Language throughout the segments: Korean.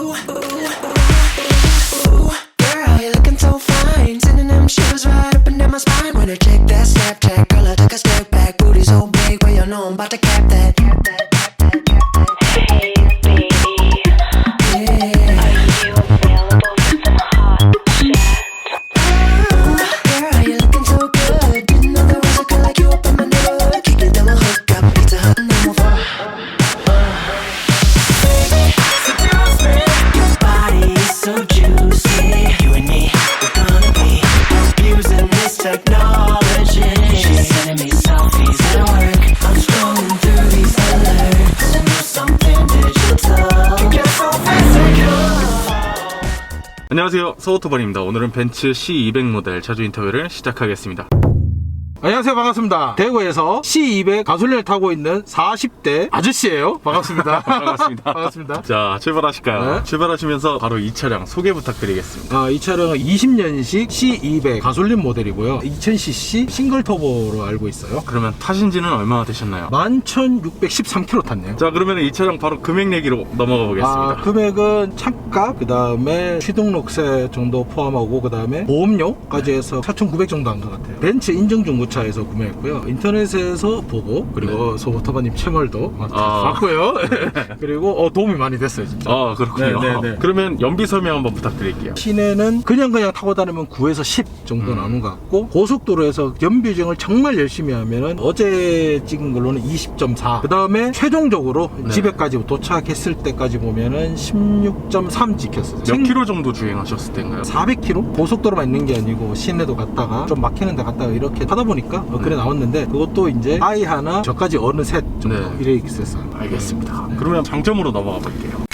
Girl, you're looking so fine. Sending them shivers right up and down my spine. When I check that Snapchat, girl, I took a step back. Booty so big, well, you know I'm about to cap that. Hey baby, Yeah. are you available for some hot chat? Girl, you're looking so good. Didn't know there was a girl like you up in my neighborhood. Kick it, then we'll hook up. Pizza Hut and then we'll fuck. Your body is so juicy. You and me, we're gonna be abusing this technology. She's sending me selfies at work. I'm scrolling through these alerts. And there's something digital. Can get so physical. 안녕하세요, 서오토벌입니다. 오늘은 벤츠 C200 모델 차주 인터뷰를 시작하겠습니다. 안녕하세요. 반갑습니다. 대구에서 C200 가솔린을 타고 있는 40대 아저씨예요. 반갑습니다. 반갑습니다. 반갑습니다. 자, 출발하실까요? 네. 출발하시면서 바로 이 차량 소개 부탁드리겠습니다. 이 차량은 20년식 C200 가솔린 모델이고요. 2000cc 싱글 터보로 알고 있어요. 그러면 타신 지는 얼마나 되셨나요? 11,613km 탔네요. 자, 그러면 이 차량 바로 금액 얘기로 넘어가 보겠습니다. 금액은 차값, 그 다음에 취등록세 정도 포함하고, 그 다음에 보험료까지 해서 4,900 정도 한 것 같아요. 벤츠 인증중고차에서 구매했고요. 인터넷에서 보고, 그리고 소모터바님 채널도 봤고요. 그리고 도움이 많이 됐어요, 진짜. 아, 그렇군요. 네네네. 그러면 연비 설명 한번 부탁드릴게요. 시내는 그냥 타고 다니면 9에서 10 정도 나오는 것 같고, 고속도로에서 연비주행을 정말 열심히 하면은 어제 찍은 걸로는 20.4. 그 다음에 최종적으로 네. 집에까지 도착했을 때까지 보면은 16.3 찍혔어요. 몇 킬로 정도 주행하셨을 때인가요? 400km? 고속도로만 있는 게 아니고 시내도 갔다가 좀 막히는 데 갔다가 이렇게 하다 보니까 그래 나왔는데, 그것도 이제 아이 하나 저까지 어른 셋 정도 네. 이래 있었어요. 알겠습니다. 그러면 장점으로 넘어가 볼게요.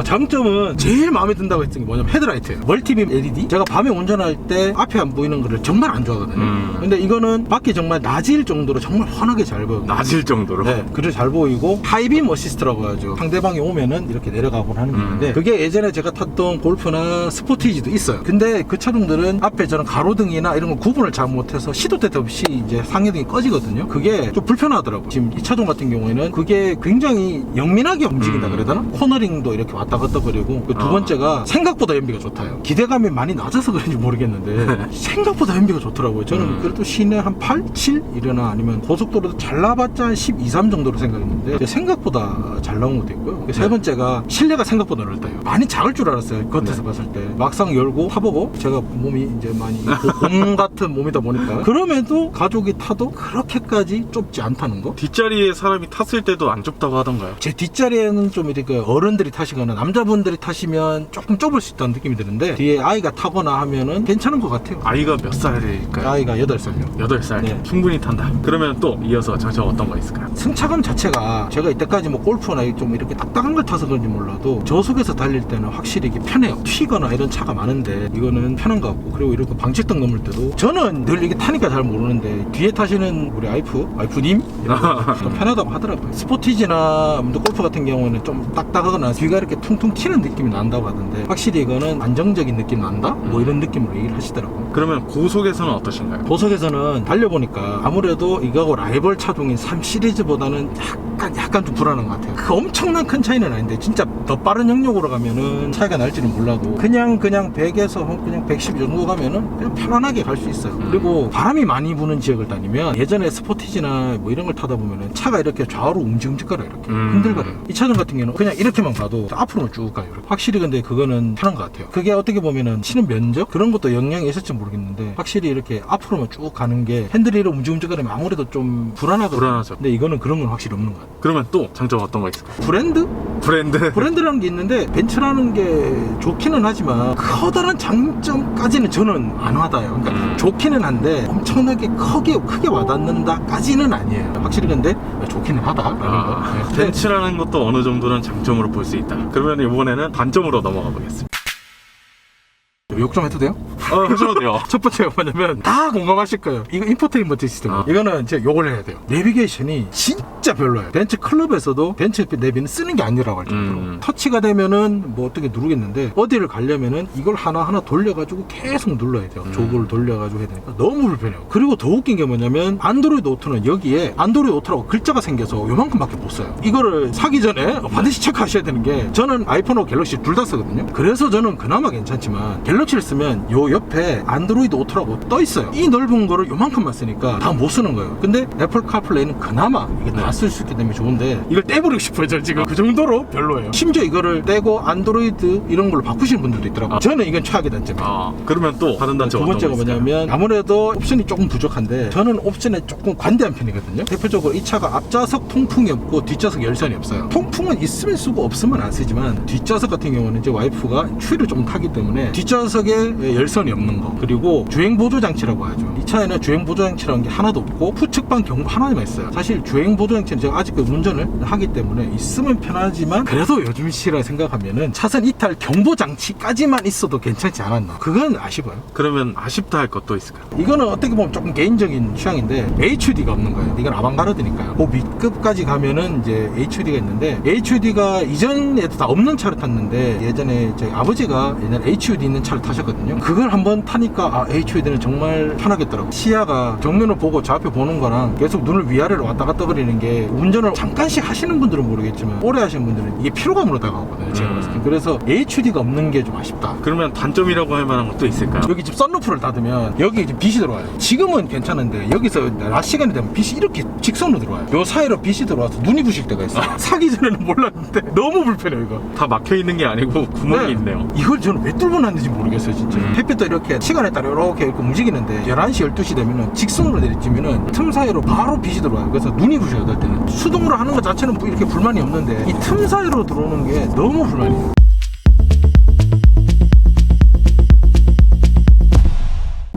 장점은 제일 마음에 든다고 했던 게 뭐냐면 헤드라이트예요. 멀티빔 LED. 제가 밤에 운전할 때 앞에 안 보이는 거를 정말 안 좋아하거든요. 근데 이거는 밖이 정말 낮일 정도로 정말 환하게 잘 보여요. 낮을 정도로? 네, 그래 잘 보이고, 하이빔 어시스트라고 하죠. 상대방이 오면은 이렇게 내려가곤 하는 게 있는데, 그게 예전에 제가 탔던 골프나 스포티지도 있어요. 근데 그 차종들은 앞에 저는 가로등이나 이런 거 구분을 잘 못해서 시도 때도 없이 이제 상해등이 꺼지거든요. 그게 좀 불편하더라고요. 지금 이 차종 같은 경우에는 그게 굉장히 영민하게 움직인다 그래야 되나? 코너링도 이렇게 왔다 갔다 거리고, 그 두 번째가 생각보다 연비가 좋다요. 기대감이 많이 낮아서 그런지 모르겠는데 생각보다 연비가 좋더라고요. 저는 그래도 시내 한 8, 7 이러나 아니면 고속도로도 잘 나봤자 한 12, 3 정도로 생각했는데 생각보다 잘 나온 것도 있고요. 세 번째가 실내가 생각보다 넓다요. 많이 작을 줄 알았어요, 겉에서 봤을 때. 막상 열고 타보고, 제가 몸이 이제 많이 곰 같은 몸이다 보니까 그럼에도 가족이 타도 그렇게까지 좁지 않다는 거. 뒷자리에 사람이 탔을 때도 안 좁다고 하던가요? 제 뒷자리에는 좀 이렇게 어른들이 타시거나 남자분들이 타시면 조금 좁을 수 있다는 느낌이 드는데, 뒤에 아이가 타거나 하면은 괜찮은 것 같아요. 아이가 몇 살일까요? 아이가 8살이요. 8살. 네. 충분히 탄다. 그러면 또 이어서 장점 어떤 거 있을까요? 승차감 자체가 제가 이때까지 뭐 골프나 좀 이렇게 딱딱한 걸 타서 그런지 몰라도 저속에서 달릴 때는 확실히 이게 편해요. 튀거나 이런 차가 많은데 이거는 편한 것 같고, 그리고 이렇게 방지턱 넘을 때도 저는 늘 이게 타니까 잘 모르는데 뒤에 타시는 우리 와이프님 좀 편하다고 하더라고요. 스포티지나 골프 같은 경우는 좀 딱딱하거나 뒤가 이렇게 퉁퉁 튀는 느낌이 난다고 하던데, 확실히 이거는 안정적인 느낌 난다? 뭐 이런 느낌으로 얘기를 하시더라고요. 그러면 고속에서는 어떠신가요? 고속에서는 달려보니까 아무래도 이거하고 라이벌 차종인 3 시리즈보다는 약간 좀 불안한 것 같아요. 그 엄청난 큰 차이는 아닌데, 진짜 더 빠른 영역으로 가면은 차이가 날지는 몰라도 그냥 100에서 그냥 110 정도 가면은 그냥 편안하게 갈 수 있어요. 그리고 바람이 많이 부는 지역을 다니면, 예전에 스포티지나 뭐 이런 걸 타다 보면은 차가 이렇게 좌우로 움직거려요. 이렇게 흔들거려요. 이 차종 같은 경우는 그냥 이렇게만 가도 앞으로는 쭉 가요. 확실히 근데 그거는 편한 것 같아요. 그게 어떻게 보면은 치는 면적 그런 것도 영향이 있을지 모르겠는데, 확실히 이렇게 앞으로만 쭉 가는 게 핸들이 이렇게 움직거리면 아무래도 좀 불안하거든요. 불안하죠. 근데 이거는 그런 건 확실히 없는 것 같아요. 그러면 또 장점 어떤 거 있을까요? 브랜드라는 게 있는데, 벤츠라는 게 좋기는 하지만 커다란 장점까지는 저는 안 와닿아요. 그러니까 좋기는 한데 엄청나게 크게 와닿는다까지는 아니에요. 확실히 근데 좋기는 하다라는 거. 네. 벤츠라는 것도 어느 정도는 장점으로 볼 수 있다. 그러면 이번에는 단점으로 넘어가 보겠습니다. 욕 좀 해도 돼요? 하셔도 돼요. 첫 번째가 뭐냐면 다 공감하실 거예요. 이거 인포테인먼트 시스템. 이거는 이제 욕을 해야 돼요. 내비게이션이 진짜 별로예요. 벤츠 클럽에서도 벤츠 내비는 쓰는 게 아니라고 할 정도로. 터치가 되면은 뭐 어떻게 누르겠는데 어디를 가려면은 이걸 하나하나 돌려가지고 계속 눌러야 돼요. 조그를 돌려가지고 해야 되니까 너무 불편해요. 그리고 더 웃긴 게 뭐냐면 안드로이드 오토는 여기에 안드로이드 오토라고 글자가 생겨서 요만큼밖에 못 써요. 이거를 사기 전에 반드시 체크하셔야 되는 게 저는 아이폰하고 갤럭시 둘 다 쓰거든요. 그래서 저는 그나마 괜찮지만 갤럭시를 쓰면 요 옆에 안드로이드 오토라고 떠 있어요. 이 넓은 거를 요만큼만 쓰니까 다 못 쓰는 거예요. 근데 애플 카플레이는 그나마 이게 다 쓸 수 있기 때문에 좋은데 이걸 떼버리고 싶어요. 저 지금 그 정도로 별로예요. 심지어 이거를 떼고 안드로이드 이런 걸로 바꾸시는 분들도 있더라고요. 저는 이건 최악의 단점이에요. 그러면 또 다른 단점 두 번째가 뭐냐면 아무래도 옵션이 조금 부족한데 저는 옵션에 조금 관대한 편이거든요. 대표적으로 이 차가 앞좌석 통풍이 없고 뒷좌석 열선이 없어요. 통풍은 있으면 쓰고 없으면 안 쓰지만 뒷좌석 같은 경우는 이제 와이프가 추위를 좀 타기 때문에 뒷좌석에 열선이 없는 거, 그리고 주행보조장치라고 하죠. 이 차에는 주행보조장치라는 게 하나도 없고 후측방 경보 하나만 있어요. 사실 주행보조장치는 제가 아직 운전을 하기 때문에 있으면 편하지만 그래도 요즘 시라 생각하면은 차선 이탈 경보장치까지만 있어도 괜찮지 않았나, 그건 아쉬워요. 그러면 아쉽다 할 것도 있을까요? 이거는 어떻게 보면 조금 개인적인 취향인데 HUD가 없는 거예요. 이건 아방가르드니까요. 그 밑급까지 가면은 이제 HUD가 있는데 HUD가 이전에도 다 없는 차를 탔는데 예전에 저희 아버지가 옛날에 HUD 있는 차를 타셨거든요. 그걸 한번 타니까 HUD는 정말 편하겠더라고요. 시야가 정면을 보고 좌표 보는 거랑 계속 눈을 위아래로 왔다 갔다 거리는 게 운전을 잠깐씩 하시는 분들은 모르겠지만 오래 하시는 분들은 이게 피로감으로 다가오거든요. 제가 봤을 때. 그래서 HUD가 없는 게 좀 아쉽다. 그러면 단점이라고 할 만한 것도 있을까요? 여기 지금 썬루프를 닫으면 여기 이제 빛이 들어와요. 지금은 괜찮은데 여기서 낮 시간이 되면 빛이 이렇게 직선으로 들어와요. 요 사이로 빛이 들어와서 눈이 부실 때가 있어요. 사기 전에는 몰랐는데 너무 불편해요. 이거 다 막혀 있는 게 아니고 구멍이 네. 있네요. 이걸 저는 왜 뚫고 놨는지 모르겠어요. 진짜 햇빛도 이렇게 시간에 따라 이렇게 움직이는데 11시 12시 되면은 직선으로 내리쬐면은 틈 사이로 바로 빛이 들어와요. 그래서 눈이 부셔요. 될 때는 수동으로 하는 것 자체는 이렇게 불만이 없는데 이 틈 사이로 들어오는 게 너무 불만이에요.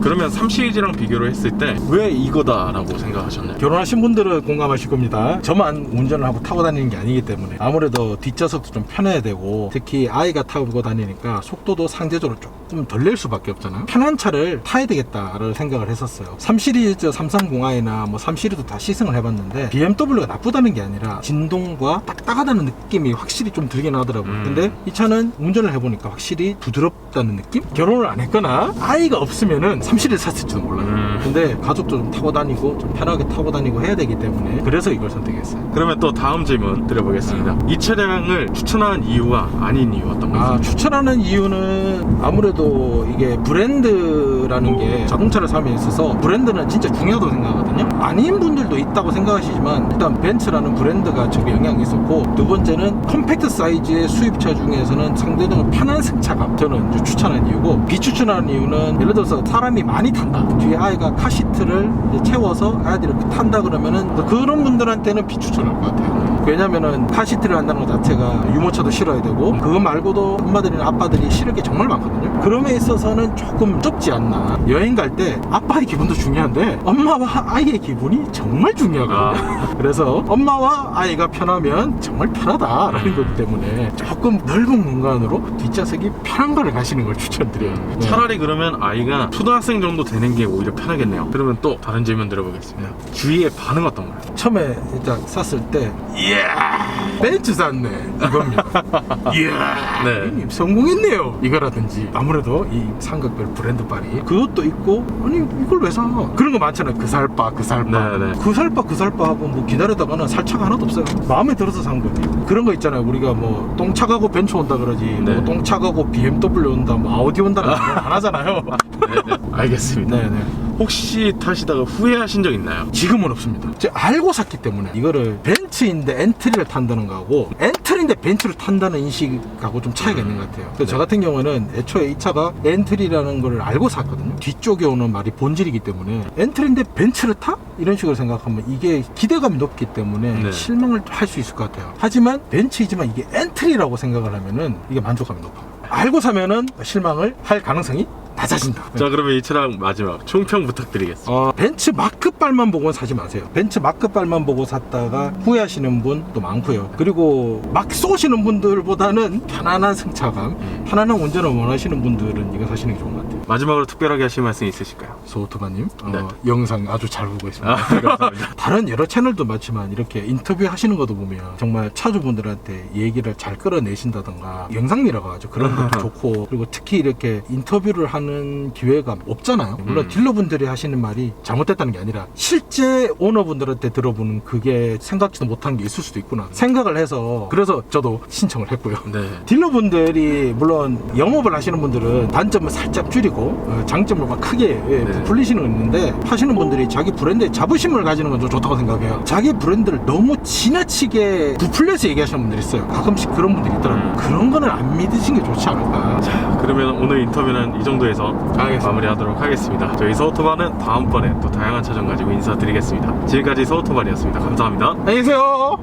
그러면 3 시리즈랑 비교를 했을 때 왜 이거다라고 생각하셨나요? 결혼하신 분들은 공감하실 겁니다. 저만 운전을 하고 타고 다니는 게 아니기 때문에 아무래도 뒷좌석도 좀 편해야 되고 특히 아이가 타고 다니니까 속도도 상대적으로 조금 덜 낼 수밖에 없잖아요. 편한 차를 타야 되겠다를 생각을 했었어요. 3 시리즈 330i나 뭐 3 시리즈도 다 시승을 해봤는데 BMW가 나쁘다는 게 아니라 진동과 딱딱하다는 느낌이 확실히 좀 들긴 하더라고요. 근데 이 차는 운전을 해보니까 확실히 부드럽다는 느낌? 결혼을 안 했거나 아이가 없으면은 3 시리즈 샀을지도 몰라요. 근데 가족도 좀 타고 다니고 좀 편하게 타고 다니고 해야 되기 때문에 그래서 이걸 선택했어요. 그러면 또 다음 질문 드려보겠습니다. 이 차량을 추천한 이유와 아닌 이유 어떤 거죠? 추천하는 이유는 아무래도 이게 브랜드라는 게 자동차를 삶에 있어서 브랜드는 진짜 중요하다고 생각하거든요. 아닌 분들도 있다고 생각하시지만 일단 벤츠라는 브랜드가 저게 영향이 있었고, 두 번째는 컴팩트 사이즈의 수입차 중에서는 상대적으로 편한 승차감, 저는 이제 추천한 이유고, 비추천하는 이유는 예를 들어서 사람이 많이 탄다, 뒤에 아이가 카시트를 이제 채워서 아이들이 이렇게 탄다 그러면은 그런 분들한테는 비추천할 것 같아요. 왜냐면은 카시트를 한다는 것 자체가 유모차도 실어야 되고, 그거 말고도 엄마들이나 아빠들이 실을 게 정말 많거든요. 그럼에 있어서는 조금 좁지 않나. 여행 갈 때 아빠의 기분도 중요한데 엄마와 아이의 기분이 정말 중요하거든요. 그래서 엄마와 아이가 편하면 정말 편하다라는 것 때문에 조금 넓은 공간으로 뒷좌석이 편한 거를 가시는 걸 추천드려요. 네. 차라리 그러면 아이가 초등학생 정도 되는 게 오히려 편하겠네요. 그러면 또 다른 질문 드려보겠습니다. 주위의 반응 어떤가요? 처음에 일단 샀을 때 이야 벤츠 샀네 이겁니다. 이야 네. 성공했네요 이거라든지, 아무래도 이 삼각별 브랜드 빨이 그것도 있고, 아니 이걸 왜 사? 그런 거 많잖아요. 그 살바 그 살바 네. 그 살바 하고 뭐 기다렸다가는 살 차가 하나도 없어요. 마음에 들어서 산 거지. 그런 거 있잖아요. 우리가 뭐 똥차 가고 벤츠 온다 그러지, 네. 뭐 똥차 가고 BMW 온다, 뭐 아우디 온다는 안 하잖아요. 네네. 알겠습니다. 네네. 혹시 타시다가 후회하신 적 있나요? 지금은 없습니다. 제가 알고 샀기 때문에. 이거를 벤츠인데 엔트리를 탄다는 거하고 엔트리인데 벤츠를 탄다는 인식하고 좀 차이가 있는 것 같아요. 그래서 저 같은 경우는 애초에 이 차가 엔트리라는 걸 알고 샀거든요. 뒤쪽에 오는 말이 본질이기 때문에 엔트리인데 벤츠를 타? 이런 식으로 생각하면 이게 기대감이 높기 때문에 네. 실망을 할 수 있을 것 같아요. 하지만 벤츠이지만 이게 엔트리라고 생각을 하면은 이게 만족감이 높아요. 알고 사면은 실망을 할 가능성이 낮아진다. 자, 그러면 이 차량 마지막 총평 부탁드리겠습니다. 벤츠 마크빨만 보고는 사지 마세요. 벤츠 마크빨만 보고 샀다가 후회하시는 분도 많고요. 그리고 막 쏘시는 분들보다는 편안한 승차감, 편안한 운전을 원하시는 분들은 이거 사시는 게 좋은 것 같아요. 마지막으로 특별하게 하실 말씀 있으실까요? 소오토바님 네. 영상 아주 잘 보고 있습니다. 감사합니다. 다른 여러 채널도 많지만 이렇게 인터뷰 하시는 것도 보면 정말 차주분들한테 얘기를 잘 끌어내신다던가 영상미라고 하죠. 그런 것도 좋고, 그리고 특히 이렇게 인터뷰를 하는 기회가 없잖아요. 물론 딜러분들이 하시는 말이 잘못됐다는 게 아니라 실제 오너분들한테 들어보는 그게 생각지도 못한 게 있을 수도 있구나 생각을 해서, 그래서 저도 신청을 했고요. 네. 딜러분들이 물론 영업을 하시는 분들은 단점을 살짝 줄이고 장점을 막 크게 부풀리시는 건 있는데, 하시는 분들이 자기 브랜드에 자부심을 가지는 건 좀 좋다고 생각해요. 자기 브랜드를 너무 지나치게 부풀려서 얘기하시는 분들이 있어요. 가끔씩 그런 분들이 있더라고요. 그런 거는 안 믿으시는 게 좋지 않을까. 자, 그러면 오늘 인터뷰는 이 정도에서 마무리하도록 하겠습니다. 저희 서오토바는 다음번에 또 다양한 차종 가지고 인사드리겠습니다. 지금까지 서오토바이었습니다. 감사합니다. 안녕히 계세요.